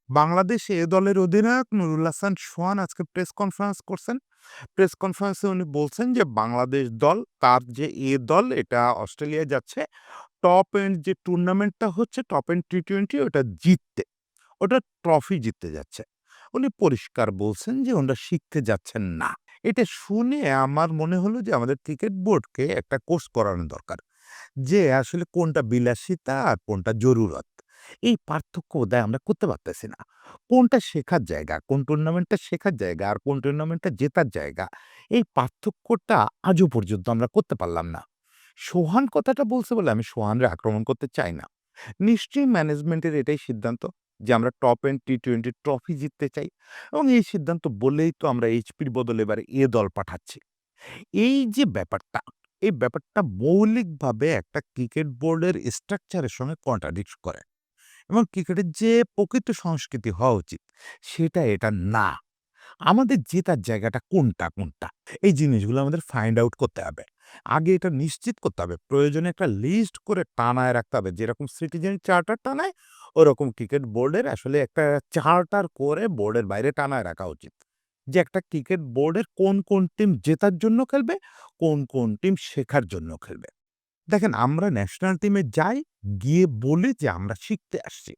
বাংলাদেশ এ দলের অধিনায়ক নুরুল হাসান সোহান আজকে প্রেস কনফারেন্স করছেন। প্রেস কনফারেন্সে উনি বলছেন যে বাংলাদেশ দল তার যে এ দল এটা অস্ট্রেলিয়ায় যাচ্ছে টপ এন্ড যে টুর্নামেন্টটা হচ্ছে টপ এন্ড টি-20 ওটা জিততে। ওটা ট্রফি জিততে যাচ্ছে। উনি পরিষ্কার বলছেন যে ওনারা শিখতে যাচ্ছেন না। এটা শুনে আমার মনে হলো যে আমাদের ক্রিকেট বোর্ডকে একটা কোর্স করানো দরকার। যে আসলে কোনটা বিলাসিতা আর কোনটা জরুরত। এই পার্থক্য বোধহয় আমরা করতে পারতেছি না। কোনটা শেখার জায়গা, কোন টুর্নামেন্টটা শেখার জায়গা আর কোন টুর্নামেন্টটা জেতার জায়গা, এই পার্থক্যটা আজও পর্যন্ত আমরা করতে পারলাম না। সোহান কথাটা বলছে বলে আমি সোহানরে আক্রমণ করতে চাই না। নিশ্চয়ই ম্যানেজমেন্টের এটাই সিদ্ধান্ত যে আমরা টপ এন্ড টি-20 ট্রফি জিততে চাই এবং এই সিদ্ধান্ত বলেই তো আমরা এইচপির বদলে এবার এ দল পাঠাচ্ছি। এই যে ব্যাপারটা, এই ব্যাপারটা মৌলিকভাবে একটা ক্রিকেট বোর্ডের স্ট্রাকচারের সঙ্গে কন্ট্রাডিক্ট করে এবং ক্রিকেটের যে প্রকৃত সংস্কৃতি হওয়া উচিত, সেটা এটা না। আমাদের জেতার জায়গাটা কোনটা? এই জিনিসগুলো আমাদের ফাইন্ড আউট করতে হবে। আগে এটা নিশ্চিত করতে হবে। প্রয়োজনে একটা লিস্ট করে টানায় রাখতে হবে। যেরকম সিটিজেন চার্টার টানায়, ওরকম ক্রিকেট বোর্ডের আসলে একটা চার্টার করে বোর্ডের বাইরে টানায় রাখা উচিত। যে একটা ক্রিকেট বোর্ডের কোন টিম জেতার জন্য খেলবে, কোন টিম শেখার জন্য খেলবে। দেখেন আমরা ন্যাশনাল টিমে যাই, গিয়ে বলি যে আমরা শিখতে আসছি।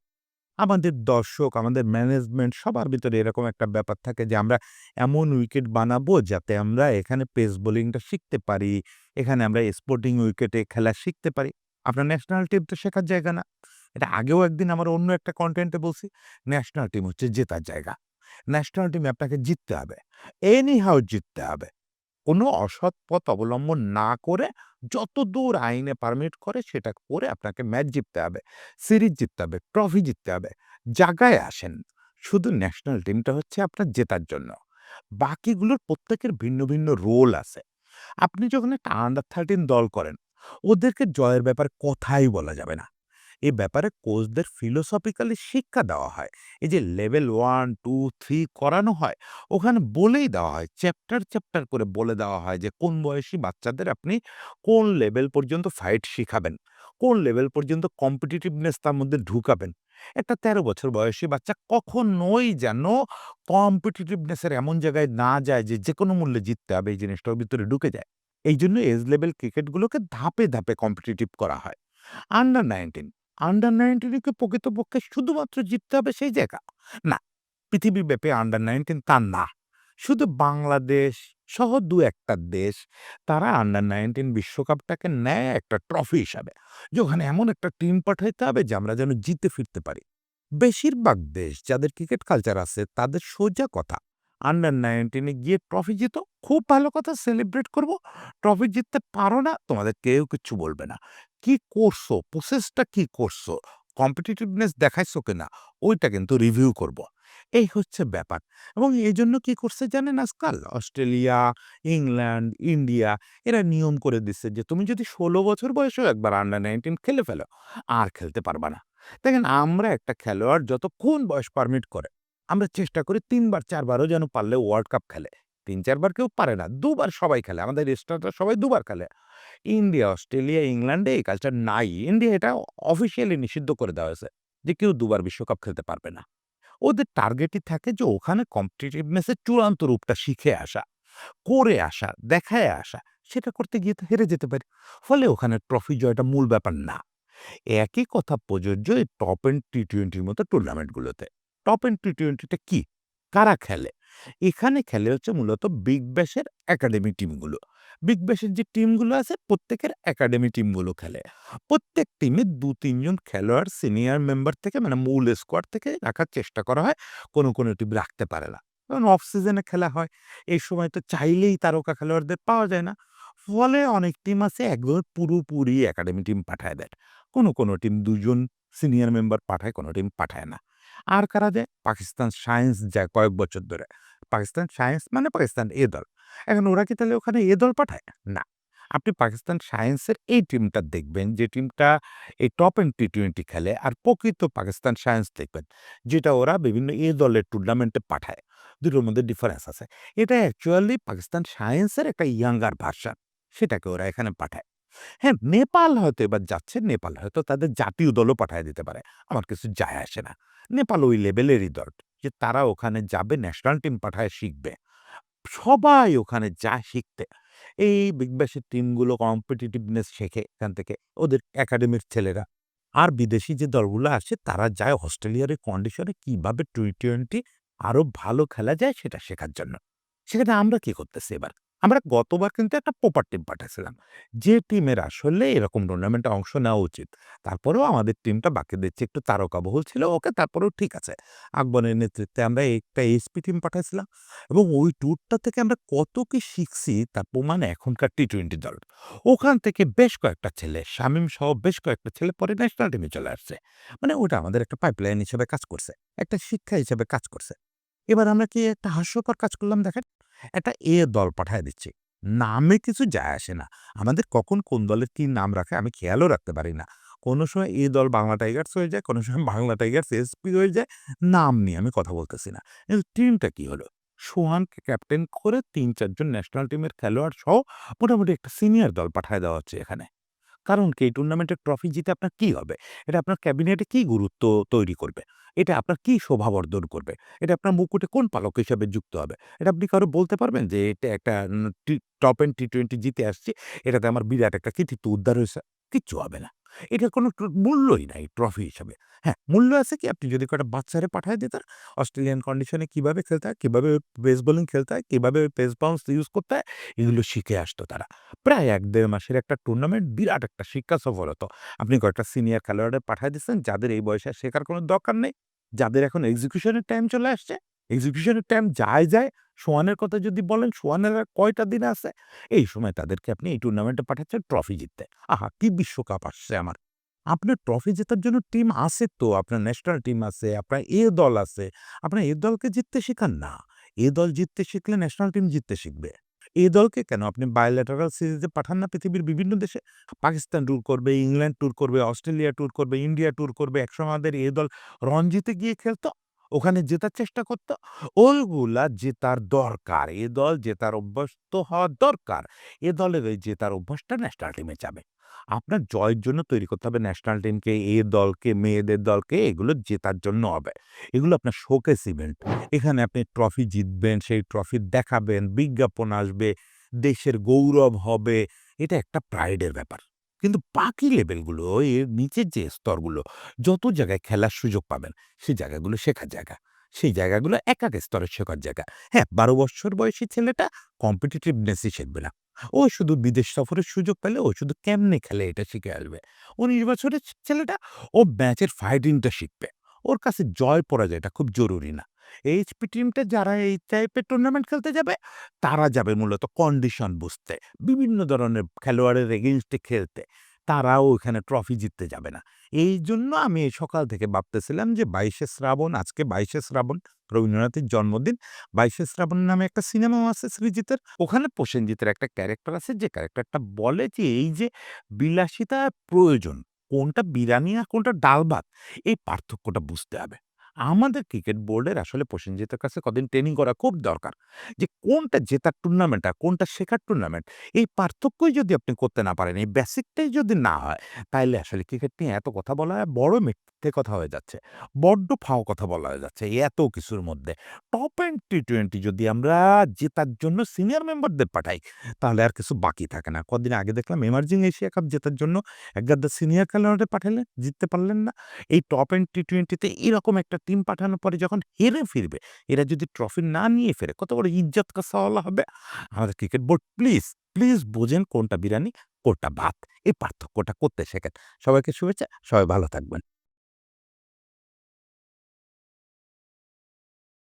আমাদের দর্শক, আমাদের ম্যানেজমেন্ট সবার ভিতরে এরকম একটা ব্যাপার থাকে যে আমরা এমন উইকেট বানাবো যাতে আমরা এখানে পেস বোলিংটা শিখতে পারি। এখানে আমরা স্পোর্টিং উইকেটে খেলা শিখতে পারি। আপনার ন্যাশনাল টিম তো শেখার জায়গা না। এটা আগেও একদিন আমার অন্য একটা কনটেন্টে বলছি। ন্যাশনাল টিম হচ্ছে জেতার জায়গা। ন্যাশনাল টিমে আপনাকে জিততে হবে। এনি হাউ জিততে হবে। কোনো অসৎ পথ অবলম্বন না করে যতদূর আইনে পারমিট করে সেটা করে আপনাকে ম্যাচ জিততে হবে, সিরিজ জিততে হবে, ট্রফি জিততে হবে। জায়গায় আসেন। শুধু ন্যাশনাল টিমটা হচ্ছে আপনার জেতার জন্য। বাকিগুলোর প্রত্যেকের ভিন্ন রোল আছে। আপনি যখন একটা আন্ডার 13 দল করেন, ওদেরকে জয়ের ব্যাপারে কথাই বলা যাবে না। এ ব্যাপারে কোচদের ফিলোসফিক্যালি শিক্ষা দেওয়া হয়। এই যে লেভেল 1, 2, 3 করানো হয়, ওখানে বলেই দেওয়া হয়। চ্যাপ্টার করে বলে দেওয়া হয় যে কোন বয়সী বাচ্চাদের আপনি কোন লেভেল পর্যন্ত ফাইট শিখাবেন, কোন লেভেল পর্যন্ত কম্পিটিটিভনেস তার মধ্যে ঢুকাবেন। একটা ১৩ বছর বয়সী বাচ্চা কখনোই যেন কম্পিটিটিভনেস এর এমন জায়গায় না যায় যে যেকোনো মূল্যে জিততে হবে এই জিনিসটা ওর ভিতরে ঢুকে যায়। এইজন্য এজ লেভেল ক্রিকেটগুলোকে ধাপে কম্পিটিটিভ করা হয়। আন্ডার 19 আন্ডার 19 কে প্রকৃতপক্ষে শুধুমাত্র জিততে হবে সেই জায়গা? না, পৃথিবীব্যাপী আন্ডার 19 তা না। শুধু বাংলাদেশ সহ ২-১ টা দেশ তারা আন্ডার 19 বিশ্বকাপটাকে নেয় একটা ট্রফি হিসাবে। যে ওখানে এমন একটা টিম পাঠাইতে হবে যে আমরা যেন জিতে ফিরতে পারি। বেশিরভাগ দেশ যাদের ক্রিকেট কালচার আছে তাদের সোজা কথা, আন্ডার 19 এ গিয়ে ট্রফি জিতো, খুব ভালো কথা সেলিব্রেট করব। ট্রফি জিততে পারো না, তোমাদের কেউ কিচ্ছু বলবে না। কি করছো? প্রসেসটা কি করছো? কম্পিটিটিভনেস দেখাইছো কিনা? ওইটা কিন্তু রিভিউ করব। এই হচ্ছে ব্যাপার। এবং এজন্য কি করছে জানেন আজকাল? অস্ট্রেলিয়া, ইংল্যান্ড, ইন্ডিয়া এরা নিয়ম করে দিচ্ছে যে তুমি যদি ১৬ বছর বয়সেও একবার আন্ডার 19 খেলে ফেলো, আর খেলতে পারবা না। দেখেন আমরা একটা খেলোয়াড় যতক্ষণ বয়স পারমিট করে, আমরা চেষ্টা করি ৩ বার ৪ বারও যেন পারলে ওয়ার্ল্ড কাপ খেলে। ৩-৪ বার কেউ পারে না। ২ বার সবাই খেলে। আমাদের স্টাররা সবাই ২ বার খেলে। ইন্ডিয়া, অস্ট্রেলিয়া, ইংল্যান্ডে এই কালচার নাই। ইন্ডিয়া এটা অফিসিয়ালি নিষিদ্ধ করে দেওয়া হয়েছে যে কেউ ২ বার বিশ্বকাপ খেলতে পারবে না। ওদের টার্গেটই থাকে যে ওখানে কম্পিটিটিভনেস এর চূড়ান্ত রূপটা শিখে আসা, করে আসা, দেখায় আসা। সেটা করতে গিয়ে তো হেরে যেতে পারি। ফলে ওখানে ট্রফি জয়টা মূল ব্যাপার না। একই কথা প্রযোজ্য এই টপ এন্ড টি-20 র মতো টুর্নামেন্টগুলোতে। টপ এন্ড টি-20 টা কি? কারা খেলে? এখানে খেলে হচ্ছে মূলত বিগ ব্যাশের একাডেমি টিমগুলো। বিগ ব্যাশের যে টিমগুলো আছে প্রত্যেকের একাডেমি টিমগুলো খেলে। প্রত্যেক টিমে ২-৩ জন খেলোয়াড় সিনিয়র মেম্বার থেকে মানে মূল স্কোয়াড থেকে রাখার চেষ্টা করা হয়। কোনো টিম রাখতে পারে না। কারণ অফ সিজনে খেলা হয়। এই সময় তো চাইলেই তারকা খেলোয়াড়দের পাওয়া যায় না। ফলে অনেক টিম আছে একদম পুরোপুরি একাডেমি টিম পাঠায় দেয়। কোনো টিম ২ জন সিনিয়র মেম্বার পাঠায়, কোনো টিম পাঠায় না। আর কারা যায়? পাকিস্তান শায়েন্স যায় কয়েক বছর ধরে। পাকিস্তান শায়েন্স মানে পাকিস্তান এ দল। এখন ওরা কি তাহলে ওখানে এ দল পাঠায়? না। আপনি পাকিস্তান শায়েন্সের এই টিমটা দেখবেন যে টিমটা এই টপ এন্ড টি-20 খেলে আর প্রকৃত পাকিস্তান শায়েন্স দেখবেন যেটা ওরা বিভিন্ন এ দলের টুর্নামেন্টে পাঠায়। দুটোর মধ্যে ডিফারেন্স আছে। এটা অ্যাকচুয়ালি পাকিস্তান শায়েন্সের একটা ইয়াঙ্গার ভার্সন। সেটাকে ওরা এখানে পাঠায়। হ্যাঁ, নেপাল হয়তো এবার যাচ্ছে, নেপাল হয়তো তাদের জাতীয় দলও পাঠায় দিতে পারে। আমার কিছু যায় আসে না। নেপাল ওই লেভেলেরই দল যে তারা ওখানে যাবে ন্যাশনাল টিম পাঠায় শিখবে। সবাই ওখানে যায় শিখতে। এই বিগ ব্যাশের টিমগুলো কম্পিটিটিভনেস শেখে এখান থেকে ওদের একাডেমির ছেলেরা। আর বিদেশি যে দলগুলো আসে তারা যায় অস্ট্রেলিয়ার এই কন্ডিশনে কিভাবে টি-20 আরো ভালো খেলা যায় সেটা শেখার জন্য। সেখানে আমরা কি করতেছি এবার? আমরা গতবার কিন্তু একটা প্রপার টিম পাঠাইছিলাম। যে টিমের আসলে এরকম টুর্নামেন্টে অংশ নেওয়া উচিত। তারপরেও আমাদের টিমটা বাকিদের চেয়ে একটু তারকাবহুল ছিল। ওকে তারপরেও ঠিক আছে। আকবরের নেতৃত্বে আমরা একটা এসপি টিম পাঠাইছিলাম এবং ওই ট্যুরটা থেকে আমরা কত কি শিখছি তার প্রমাণ এখনকার টি-20 দল। ওখান থেকে বেশ কয়েকটা ছেলে, শামীম সহ বেশ কয়েকটা ছেলে পরে ন্যাশনাল টিমে চলে আসছে। মানে ওটা আমাদের একটা পাইপলাইন হিসেবে কাজ করছে। একটা শিক্ষা হিসেবে কাজ করছে। এবার আমরা কি একটা হাস্যকর কাজ করলাম দেখেন? একটা দল পাঠায় দিচ্ছি। নামে কিছু যায় আসে না। আমাদের কখন কোন দলের কি নাম রাখে আমি খেয়ালও রাখতে পারি না। কোনো সময় দল বাংলা টাইগার্স হয়ে যায়, কোনো সময় বাংলা টাইগার্স এসপি হয়ে যায়। নাম নিয়ে আমি কথা বলতেছি না। কিন্তু টিমটা কি হলো? সোহানকে ক্যাপ্টেন করে ৩-৪ জন ন্যাশনাল টিমের খেলোয়াড় সহ মোটামুটি একটা সিনিয়র দল পাঠায় দেওয়া হচ্ছে এখানে। কারণ কি এই টুর্নামেন্টের ট্রফি জিতে আপনার কি হবে? এটা আপনার ক্যাবিনেটে কি গুরুত্ব তৈরি করবে? এটা আপনার কি শোভাবর্ধন করবে? এটা আপনার মুকুটে কোন পালক হিসাবে যুক্ত হবে? এটা আপনি কারো বলতে পারবেন যে এটা একটা টপ এন্ড টি-20 জিতে আসছি। এটাতে আমার বিরাট একটা কৃতিত্ব উদ্ধার হইছে। কিচ্ছু হবে না। এটার কোনো মূল্যই নাই ট্রফি হিসাবে। হ্যাঁ, মূল্য আছে কি আপনি যদি কয়েকটা বাচ্চারে পাঠায় দিতেন, অস্ট্রেলিয়ান কন্ডিশনে কিভাবে খেলতে হয়, কিভাবে পেস বোলিং খেলতে হয়, কিভাবে পেস বাউন্স ইউজ করতে হয়, এগুলো শিখে আসতো তারা। প্রায় ১-১.৫ মাসের একটা টুর্নামেন্ট বিরাট একটা শিক্ষা সফর হতো। আপনি কয়েকটা সিনিয়র খেলোয়াড়দের পাঠায় দিচ্ছেন যাদের এই বয়সে আর শেখার কোনো দরকার নেই। যাদের এখন এক্সিকিউশন এর টাইম চলে আসছে। এক্সিকিউশন এর টাইম যায়। সোয়ানের কথা যদি বলেন, সোয়ানের আর কয়টা দিন আছে? এই সময় তাদেরকে আপনি এই টুর্নামেন্টে পাঠাচ্ছেন ট্রফি জিততে। আহা! কি বিশ্বকাপ আসছে আমার। আপনার ট্রফি জেতার জন্য টিম আছে তো। আপনার ন্যাশনাল টিম আছে, আপনার দল আছে। আপনার দলকে জিততে শেখান না। দল জিততে শিখলে ন্যাশনাল টিম জিততে শিখবে। দলকে কেন আপনি বায়লেটারাল সিরিজে পাঠান না পৃথিবীর বিভিন্ন দেশে? পাকিস্তান ট্যুর করবে, ইংল্যান্ড ট্যুর করবে, অস্ট্রেলিয়া ট্যুর করবে, ইন্ডিয়া ট্যুর করবে। একসময় আমাদের দল রঞ্জিতে গিয়ে খেলতো। ওখানে জেতার চেষ্টা করত। ওইগুলা জেতার দরকার। দল জেতার অভ্যস্ত হওয়া দরকার। দলের ওই জেতার অভ্যাসটা ন্যাশনাল টিমে যাবে। আপনার জয়ের জন্য তৈরি করতে হবে ন্যাশনাল টিমকে, দলকে, মেয়েদের দলকে এগুলো জেতার জন্য হবে। এগুলো আপনার শোকেস ইভেন্ট। এখানে আপনি ট্রফি জিতবেন, সেই ট্রফি দেখাবেন, বিজ্ঞাপন আসবে, দেশের গৌরব হবে। এটা একটা প্রাইডের ব্যাপার। কিন্তু বাকি লেভেলগুলো এর নিচের যে স্তরগুলো যত জায়গায় খেলার সুযোগ পাবেন, সেই জায়গাগুলো শেখার জায়গা। সেই জায়গাগুলো এক স্তরের শেখার জায়গা। হ্যাঁ, ১২ বৎসর বয়সী ছেলেটা কম্পিটিটিভনেসই শিখবে না। ও শুধু বিদেশ সফরের সুযোগ পেলে ও শুধু কেমনে খেলে এটা শিখে আসবে। ১৯ বছরের ছেলেটা ও ম্যাচের ফাইটিংটা শিখবে। ওর কাছে জয় পরাজয়টা খুব জরুরি না। এইচপি টিমটা যারা এই টাইপের টুর্নামেন্ট খেলতে যাবে, তারা যাবে মূলত কন্ডিশন বুঝতে। বিভিন্ন ধরনের খেলোয়াড়ের এগেইনস্টে খেলতে। তারাও ওখানে ট্রফি জিততে যাবে না। এইজন্য আমি এই সকাল থেকে ভাবতেছিলাম যে ২২শে শ্রাবণ, আজকে ২২শে শ্রাবণ রবীন্দ্রনাথের জন্মদিন। ২২শে শ্রাবণ নামে একটা সিনেমাও আছে সৃজিতের। ওখানে প্রসেনজিতের একটা ক্যারেক্টার আছে যে ক্যারেক্টারটা বলে যে এই যে বিলাসিতা প্রয়োজন। কোনটা বিরানি আর কোনটা ডাল ভাত এই পার্থক্যটা বুঝতে হবে। আমাদের ক্রিকেট বোর্ডের আসলে প্রসেনজিতের কাছে কদিন ট্রেনিং করা খুব দরকার। যে কোনটা জেতার টুর্নামেন্ট আর কোনটা শেখার টুর্নামেন্ট। এই পার্থক্যই যদি আপনি করতে না পারেন, এই বেসিকটাই যদি না হয়, তাইলে আসলে ক্রিকেট নিয়ে এত কথা বলা বড় মিথ্যে কথা হয়ে যাচ্ছে। বড্ড ফাও কথা বলা হয়ে যাচ্ছে এই এত কিছুর মধ্যে। টপ এন্ড টি-20 যদি আমরা জেতার জন্য সিনিয়র মেম্বারদের পাঠাই, তাহলে আর কিছু বাকি থাকে না। কদিন আগে দেখলাম এমার্জিং এশিয়া কাপ জেতার জন্য একগাদা সিনিয়র খেলোয়াড়দের পাঠালেন, জিততে পারলেন না। এই টপ এন্ড টি-20 তে এরকম একটা টিম পাঠানোর পরে যখন হেরে ফিরবে, এরা যদি ট্রফি না নিয়ে ফেরে, কত বড় ইজ্জত का सवाल হবে। আমাদের ক্রিকেট বোর্ড প্লিজ বোঝেন কোনটা বিরানি, কোনটা ভাত। এই পার্থক্যটা করতে শেখেন। সবাইকে শুভেচ্ছা, সবাই ভালো থাকবেন।